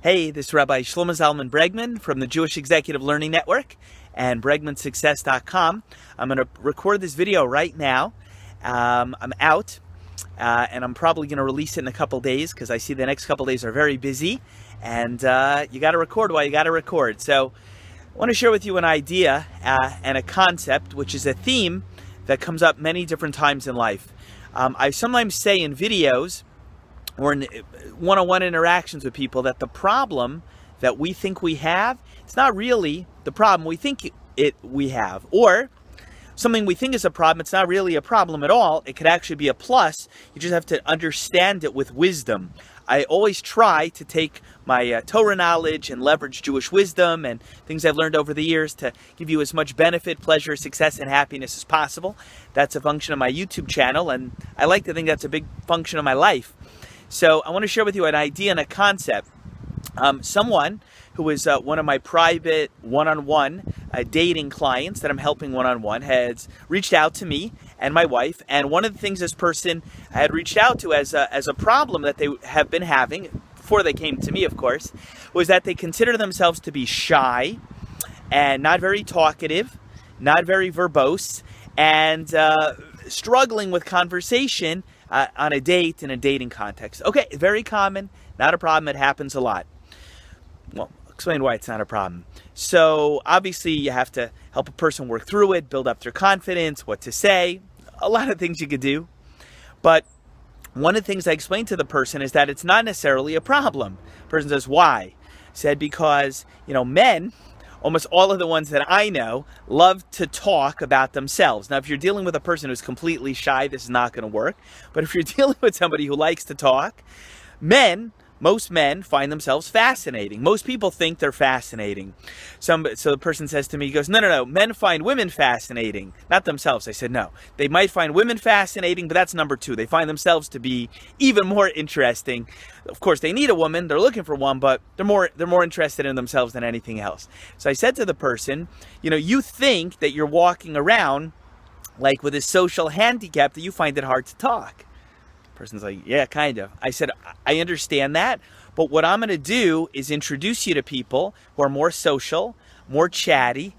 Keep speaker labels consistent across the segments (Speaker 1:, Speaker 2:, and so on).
Speaker 1: Hey, this is Rabbi Shlomo Zalman Bregman from the Jewish Executive Learning Network and BregmanSuccess.com. I'm going to record this video right now. I'm out, and I'm probably going to release it in a couple days because I see the next couple days are very busy, and you got to record while you got to record. So I want to share with you an idea and a concept, which is a theme that comes up many different times in life. I sometimes say in videos or in one-on-one interactions with people that the problem that we think we have, it's not really the problem we think we have. Or something we think is a problem, it's not really a problem at all. It could actually be a plus. You just have to understand it with wisdom. I always try to take my Torah knowledge and leverage Jewish wisdom and things I've learned over the years to give you as much benefit, pleasure, success, and happiness as possible. That's a function of my YouTube channel, and I like to think that's a big function of my life. So I want to share with you an idea and a concept. Someone who is one of my private one-on-one dating clients that I'm helping one-on-one has reached out to me and my wife, and one of the things this person had reached out to as a problem that they have been having, before they came to me of course, was that they consider themselves to be shy and not very talkative, not very verbose, and struggling with conversation on a date in a dating context. Okay, very common, not a problem, it happens a lot. Well, I'll explain why it's not a problem. So obviously you have to help a person work through it, build up their confidence, what to say, a lot of things you could do. But one of the things I explained to the person is that it's not necessarily a problem. The person says, why? I said, because, men, almost all of the ones that I know, love to talk about themselves. Now, if you're dealing with a person who's completely shy, this is not going to work. But if you're dealing with somebody who likes to talk, most men find themselves fascinating. Most people think they're fascinating. So the person says to me, he goes, no, men find women fascinating, not themselves. I said, no, they might find women fascinating, but that's number two. They find themselves to be even more interesting. Of course, they need a woman, they're looking for one, but they're more interested in themselves than anything else. So I said to the person, you think that you're walking around like with a social handicap, that you find it hard to talk. Person's like, yeah, kind of. I said, I understand that, but what I'm going to do is introduce you to people who are more social, more chatty,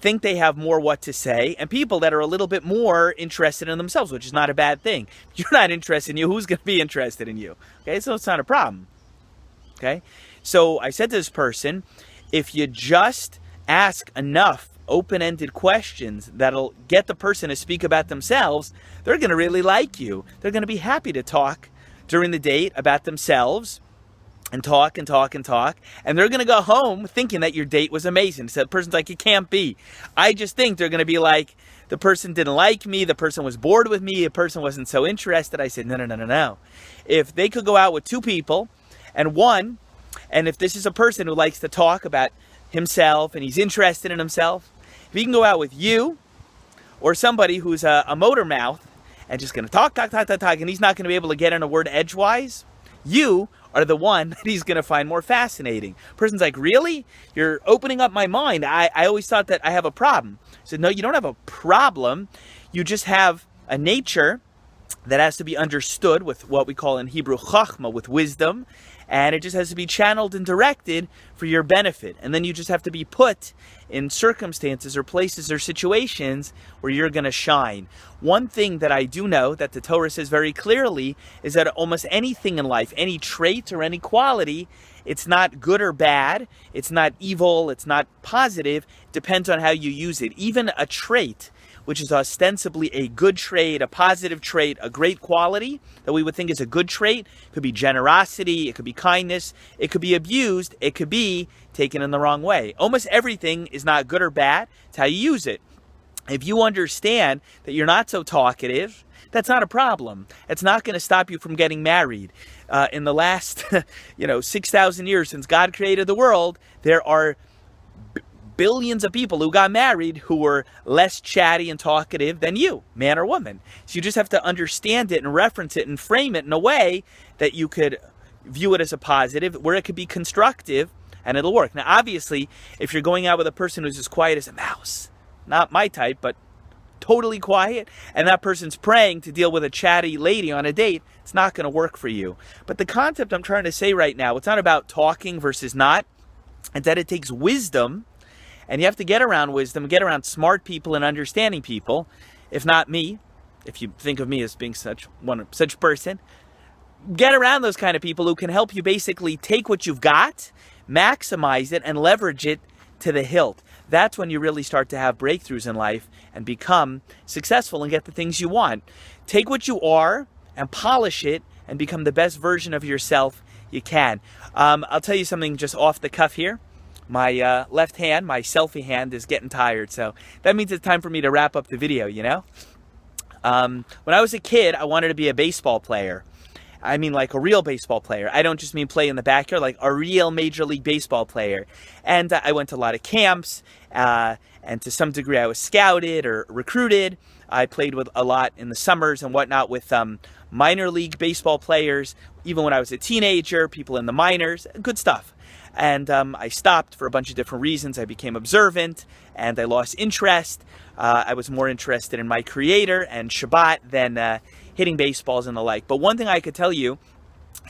Speaker 1: think they have more what to say, and people that are a little bit more interested in themselves, which is not a bad thing. If you're not interested in you, who's going to be interested in you? Okay, so it's not a problem. Okay, so I said to this person, if you just ask enough open-ended questions that'll get the person to speak about themselves, they're going to really like you. They're going to be happy to talk during the date about themselves and talk and talk and talk. And they're going to go home thinking that your date was amazing. So the person's like, it can't be. I just think they're going to be like, the person didn't like me, the person was bored with me, the person wasn't so interested. I said, no. If they could go out with two people and if this is a person who likes to talk about himself and he's interested in himself, if he can go out with you or somebody who's a motor mouth and just going to talk, and he's not going to be able to get in a word edgewise, you are the one that he's going to find more fascinating. Person's like, really? You're opening up my mind. I always thought that I have a problem. I said, no, you don't have a problem. You just have a nature that has to be understood with what we call in Hebrew chachma, with wisdom, and it just has to be channeled and directed for your benefit. And then you just have to be put in circumstances or places or situations where you're going to shine. One thing that I do know that the Torah says very clearly is that almost anything in life, any trait or any quality, it's not good or bad, it's not evil, it's not positive, it depends on how you use it. Even a trait, which is ostensibly a good trait, a positive trait, a great quality that we would think is a good trait. It could be generosity, it could be kindness, it could be abused, it could be taken in the wrong way. Almost everything is not good or bad, it's how you use it. If you understand that you're not so talkative, that's not a problem. It's not going to stop you from getting married. In the last 6,000 years since God created the world, there are billions of people who got married who were less chatty and talkative than you, man or woman. So you just have to understand it and reference it and frame it in a way that you could view it as a positive, where it could be constructive, and it'll work. Now, obviously, if you're going out with a person who's as quiet as a mouse, not my type, but totally quiet and that person's praying to deal with a chatty lady on a date, it's not going to work for you. But the concept I'm trying to say right now, it's not about talking versus not. It's that it takes wisdom, and you have to get around wisdom, get around smart people and understanding people. If not me, if you think of me as being such person, get around those kind of people who can help you basically take what you've got, maximize it, and leverage it to the hilt. That's when you really start to have breakthroughs in life and become successful and get the things you want. Take what you are and polish it and become the best version of yourself you can. I'll tell you something just off the cuff here. My left hand, my selfie hand, is getting tired, so that means it's time for me to wrap up the video, you know? When I was a kid, I wanted to be a baseball player. I mean, like a real baseball player. I don't just mean play in the backyard, like a real Major League Baseball player. And I went to a lot of camps, and to some degree I was scouted or recruited. I played with a lot in the summers and whatnot with minor league baseball players. Even when I was a teenager, people in the minors, good stuff. And I stopped for a bunch of different reasons. I became observant and I lost interest. I was more interested in my creator and Shabbat than hitting baseballs and the like. But one thing I could tell you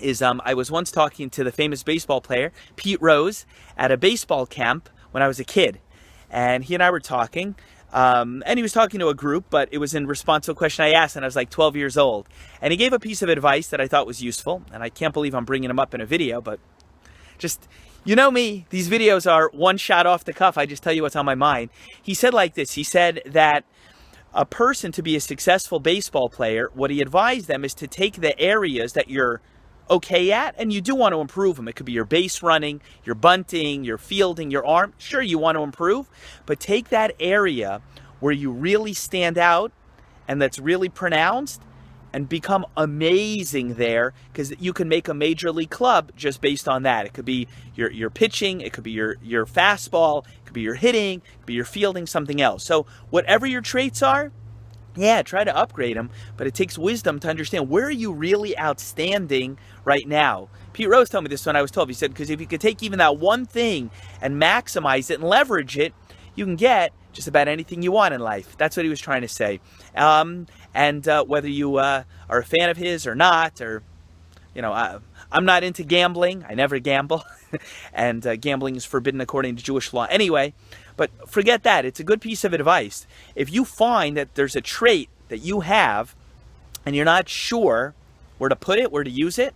Speaker 1: is I was once talking to the famous baseball player, Pete Rose, at a baseball camp when I was a kid. And he and I were talking, and he was talking to a group, but it was in response to a question I asked, and I was like 12 years old. And he gave a piece of advice that I thought was useful, and I can't believe I'm bringing him up in a video, but just, you know me, these videos are one shot off the cuff. I just tell you what's on my mind. He said like this, he said that a person to be a successful baseball player, what he advised them is to take the areas that you're okay at, and you do want to improve them. It could be your base running, your bunting, your fielding, your arm. Sure, you want to improve, but take that area where you really stand out and that's really pronounced and become amazing there, because you can make a major league club just based on that. It could be your pitching, it could be your fastball, it could be your hitting, it could be your fielding, something else. So whatever your traits are, yeah, try to upgrade them, but it takes wisdom to understand where are you really outstanding right now. Pete Rose told me this when I was 12. He said, because if you could take even that one thing and maximize it and leverage it, you can get just about anything you want in life. That's what he was trying to say. Whether you are a fan of his or not, or, you know, I'm not into gambling. I never gamble. And gambling is forbidden according to Jewish law anyway. But forget that. It's a good piece of advice. If you find that there's a trait that you have and you're not sure where to put it, where to use it,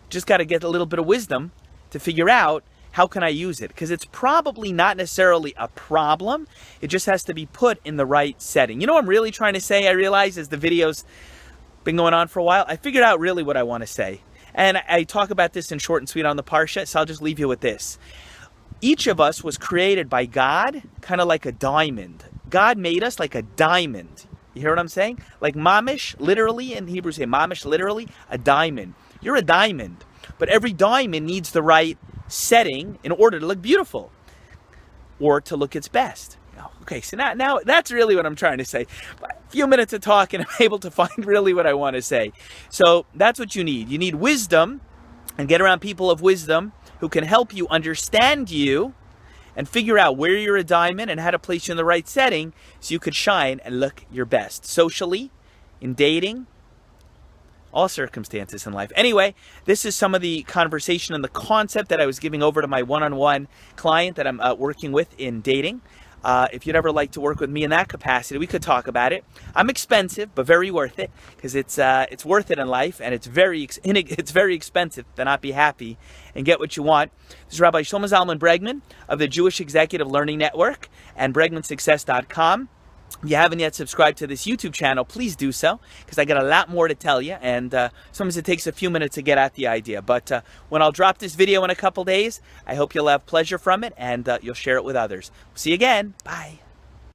Speaker 1: you just got to get a little bit of wisdom to figure out, how can I use it? Because it's probably not necessarily a problem. It just has to be put in the right setting. You know what I'm really trying to say, I realize, as the video's been going on for a while? I figured out really what I want to say. And I talk about this in short and sweet on the Parsha, so I'll just leave you with this. Each of us was created by God kind of like a diamond. God made us like a diamond. You hear what I'm saying? Like mamish, literally, in Hebrew say mamish, literally, a diamond. You're a diamond. But every diamond needs the right setting in order to look beautiful or to look its best. Okay, so now that's really what I'm trying to say. A few minutes of talk and I'm able to find really what I want to say. So that's what you need. You need wisdom, and get around people of wisdom who can help you understand you and figure out where you're a diamond and how to place you in the right setting so you could shine and look your best. Socially, in dating, all circumstances in life. Anyway, this is some of the conversation and the concept that I was giving over to my one-on-one client that I'm working with in dating. If you'd ever like to work with me in that capacity, we could talk about it. I'm expensive, but very worth it, because it's worth it in life, and it's very expensive to not be happy and get what you want. This is Rabbi Shlomo Zalman Bregman of the Jewish Executive Learning Network and BregmanSuccess.com. If you haven't yet subscribed to this YouTube channel, please do so, because I got a lot more to tell you, and sometimes it takes a few minutes to get at the idea. But when I'll drop this video in a couple days, I hope you'll have pleasure from it, and you'll share it with others. See you again. Bye.